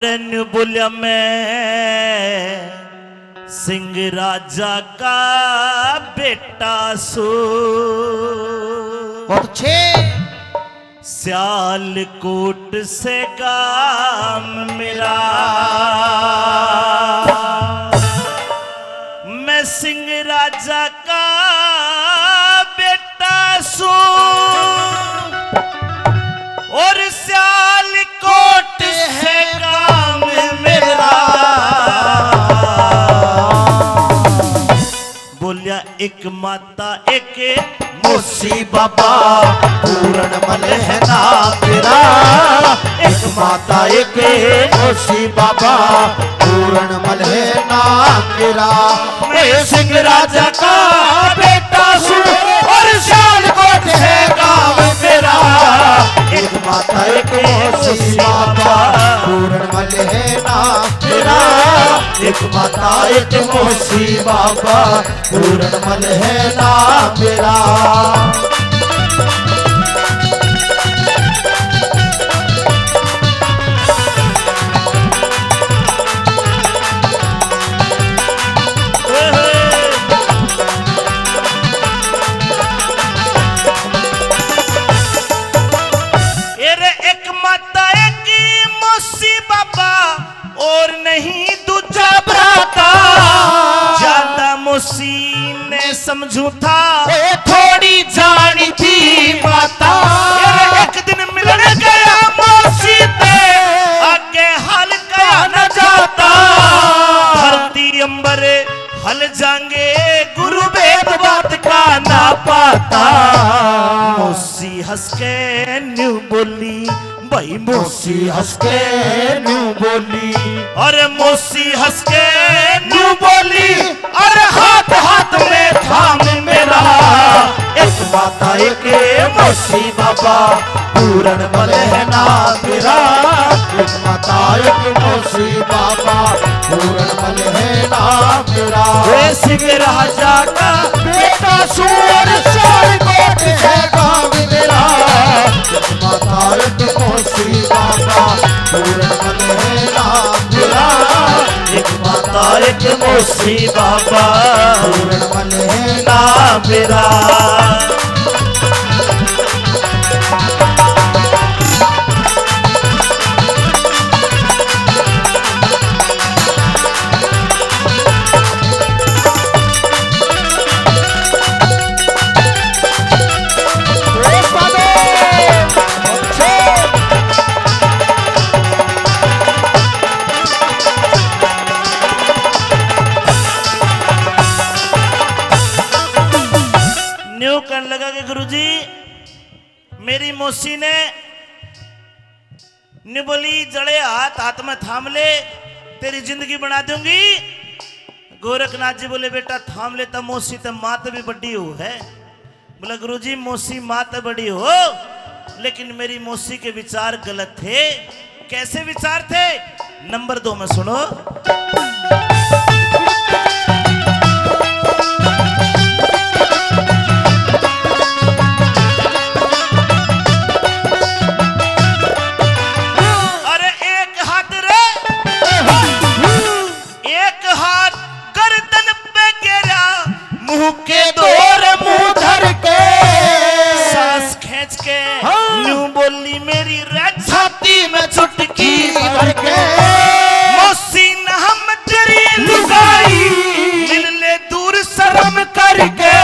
बोलिया मैं सिंह राजा का बेटा सू बहुत अच्छे। सियालकोट से गाम मेरा, मैं सिंह राजा का बेटा सू और सियालकोट से गाम मेरा। बोलिया एक माता एक मोसी बाबा पूरन मल है ना तेरा, एक माता एक मोसी बाबा पूरन मल है ना तेरा। मैं सिंह राजा का बेटा सू और सियालकोट है गाँव मेरा, एक माता एक मोसी बाबा पूरन मल है ना तेरा, एक माता एक मोसी बाबा पूरन मल है ना मेरा। और नहीं दूजा भ्राता, ज्यादा मोसी ने समझू था थोड़ी जानी थी माता। एक दिन मिलने गया मोसी पे, आगे हाल कहा न जाता। धरती अंबर हल जाएंगे गुरु वेद बात का ना पाता। मोसी हंस के न्यू बोली भाई, मोसी हंस के न्यू बोली, अरे मोसी हंस के न्यू बोली, अरे हाथ हाथ में थाम मेरा। एक माता एक मोसी बाबा पूरन मल है ना तेरा, एक माता एक मोसी बाबा पूरन मल है ना तेरा। वे सिंह राजा का बेटा सूर सियालकोट है गाँव मेरा, एक माता एक मोसी बाबा पूरन मल है ना तेरा, एक माता एक मोसी बाबा पूरन मल है ना मेरा। न्यू कहने लगा कि गुरुजी मेरी मौसी ने न्यू बोली जड़े हाथ हाथ में थाम ले, तेरी जिंदगी बना दूंगी। गोरखनाथ जी बोले बेटा थाम ले, तब मौसी तो मात भी बड़ी हो है। बोला गुरुजी मौसी मात बड़ी हो, लेकिन मेरी मौसी के विचार गलत थे। कैसे विचार थे? नंबर 2 में सुनो। मुंह के दौर मुंह धर के सांस खींच के न्यू बोली मेरी छाती में चुटकी भर के। मौसी न हम तेरी लुगाई मिल ले दूर शर्म करके।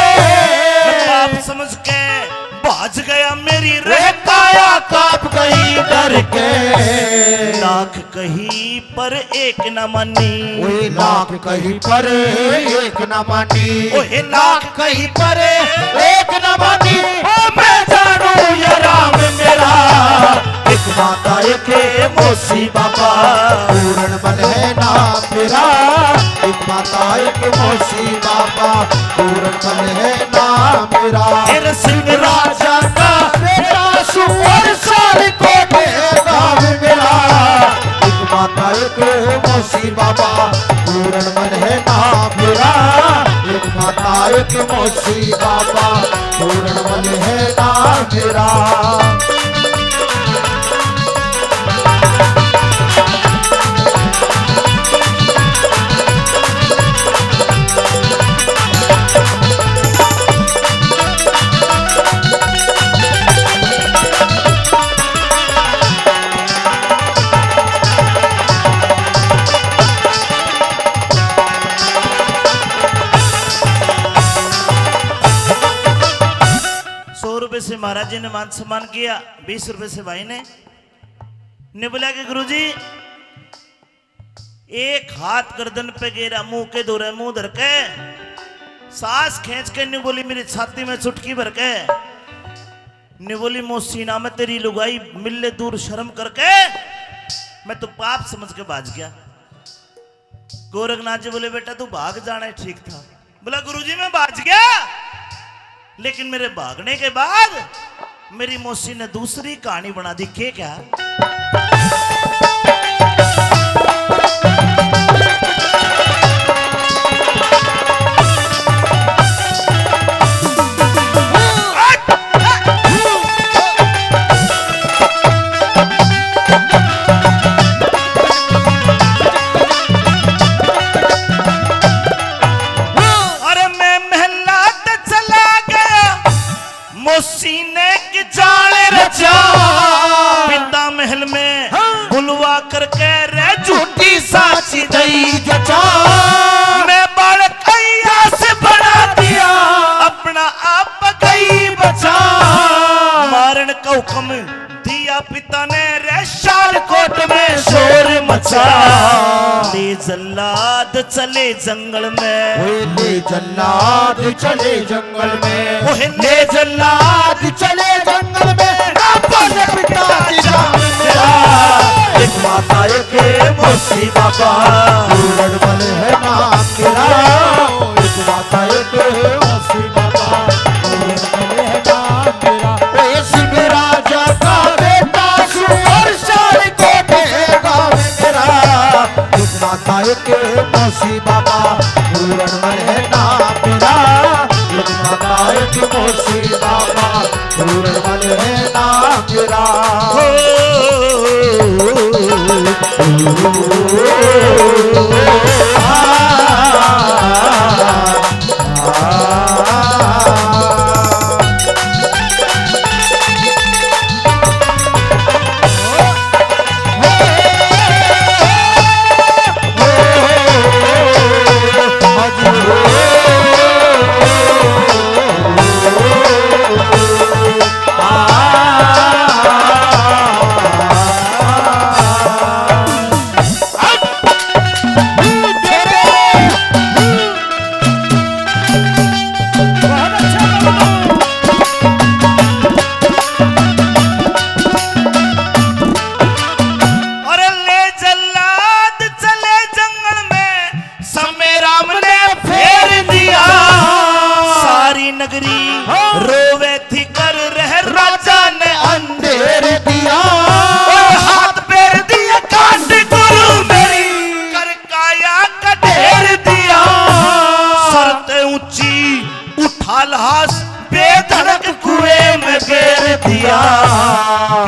आप समझ के बाज गया मेरी रह काया काप गई डर के। लाख कहीं पर एक न मानी, ओए लाख कहीं पर एक न मानी, ओए लाख कहीं पर एक न मानी। ओ मैं जानू ये राम मेरा, एक माता एक मोसी बाबा पूरन मल है ना मेरा, एक माता एक मोसी बाबा पूरन मल है ना मेरा। फिर सिंह राजा का बेटा सुअर सियालकोट है गाँव मेरा, एक माता एक मोसी बाबा पूरन मल है ना मेरा, एक माता एक मोसी बाबा पूरन मल है ना मेरा। महाराज जी ने मान सम्मान किया 20 रुपए से भाई ने बोला कि गुरुजी एक हाथ गर्दन पे गेरा मुंह के दौरे मुंह धर के सांस खींच के ने बोली मेरी छाती में चुटकी भर के ने बोली मोसीना में तेरी लुगाई मिलने दूर शर्म करके मैं तो पाप समझ के भाग गया। गोरखनाथ जी बोले बेटा तू भाग जाना ठीक था। बोला गुरुजी मैं भाग गया, लेकिन मेरे भागने के बाद मेरी मौसी ने दूसरी कहानी बना दी। के क्या सीने की जाल रचा पिता महल में बुलवा करके रे झूठी साची दई जचा मैं बालकैया से बना दिया अपना आप गई बचा मारन का हुक्म दिया पिता ने रे शालकोट में शोर मचा। ले जल्लाद चले जंगल में ले जल्लाद चले जंगल में ले जल्लाद चले जंगल में अपने पिताजी जान मेरा एक माता एक मौसी बाबा पूरणमल है नाम तेरा एक माता एक मौसी बाबा पूरणमल है नाम तेरा ऐसी मेरा जाता बेटा सुअर शाल कोटे गाँव मेरा एक माता एक मौसी बाबा पूरणमल है नाम तेरा एक माता एक मौसी बाबा पूरणमल है नाम तेरा। रोवे थी कर रह राजा ने अंधेर दिया हाथ पैर दिया काट गुरु मेरी कर काया का ढेर दिया सरते ऊंची उठा लाश बेधड़क कुएं में गिर दिया।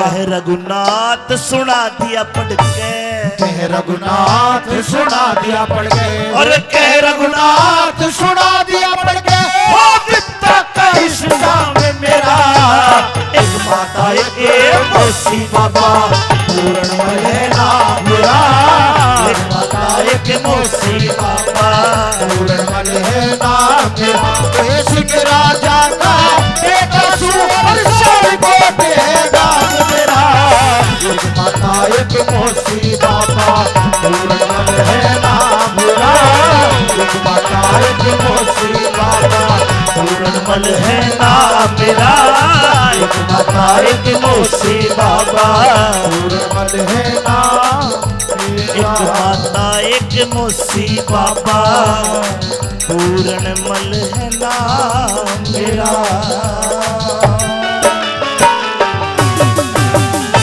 कह रघुनाथ सुना दिया पढ़ के कह रघुनाथ सुना दिया पढ़ के और कह रघुनाथ सुना दिया पढ़ के इस नाम मेरा एक माता एक मौसी बाबा पूरणमल है नाम मेरा एक माता एक मौसी बाबा पूरणमल है नाम मेरा देश के राजा का बेटा सुअर शाल कोटे गाँव मेरा एक माता एक मौसी बाबा पूरणमल है नाम मेरा एक माता एक मौसी बाबा पूरणमल है नाम मेरा एक माता एक मौसी बाबा पूरणमल है नाम एक माता एक मौसी बाबा पूरणमल है नाम मेरा।